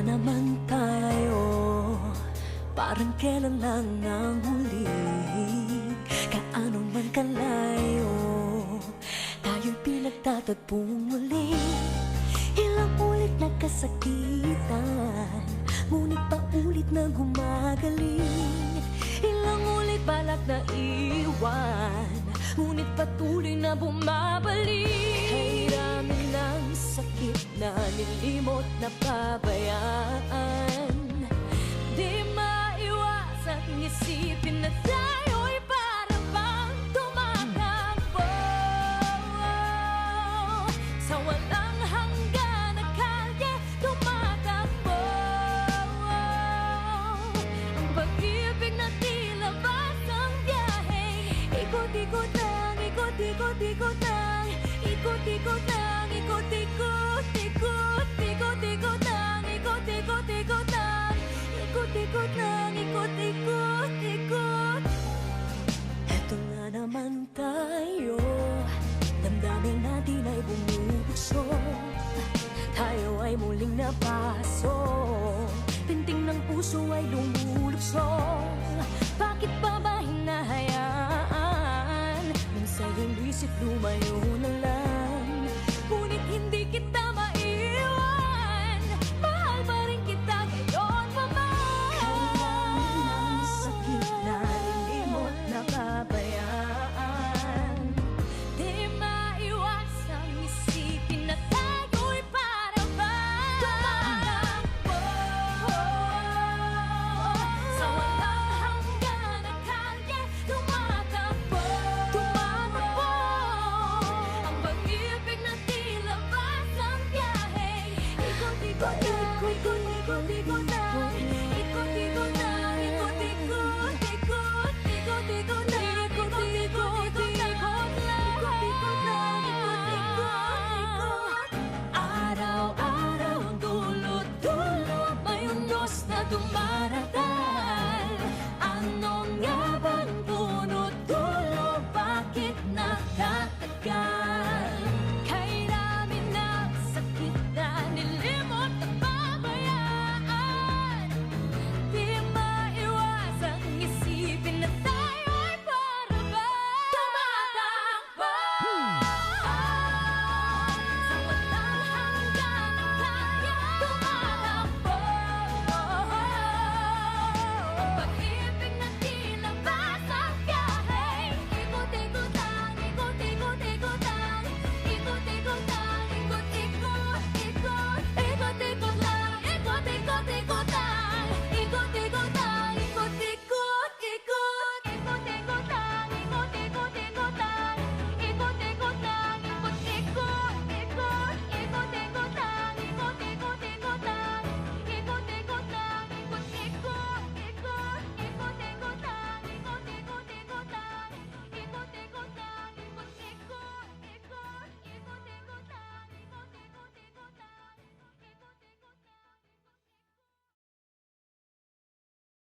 na naman tayo, parang kailan lang ang huli. Kaano man kalayo, tayo'y pinagtatagpong muli. Ilang ulit nagkasakitan, ngunit paulit na gumagaling. Ilang ulit balak na iwan, ngunit patuloy na bumabalik. Kahiramin ng sakit na nilimot na pabayaan, di maiwasang isipin na tayo'y para bang tumatakbo sa walang hanggan na kalye, tumatakbo. Ang pag-ibig na tila basang biyahe, ikot-ikot lang, ikot-ikot-ikot lang, ikot-ikot lang, ikot-ikot, ikot, ikot-ikot lang, ikot-ikot-ikot lang, ikot-ikot lang, ikot-ikot, ikot. Eto nga naman tayo, damdamin natin ay bumubukso, tayo ay muling napaso, pinting ng puso ay lumulukso. Bakit pa ba hinahayaan? Minsan yung isip lumayo na lang, ngunit hindi kita maiwan. Mahal pa rin kita ngayon pa man. Kailangan ng sakit na nilimot na pabayaan, di maiwasang isipin na tayo'y para bang tumatakbo sa walang hanggan na kalye, tumatakbo, tumatakbo. Ang pag-ibig na tila basang biyahe, ikot-ikot lang, ikot-ikot-ikot lang, ikot-ikot lang, ikot-ikot, ikot, ikot-ikot lang, ikot-ikot-ikot lang, ikot-ikot lang, ikot-ikot. Araw-araw ang dulot-dulot may unos na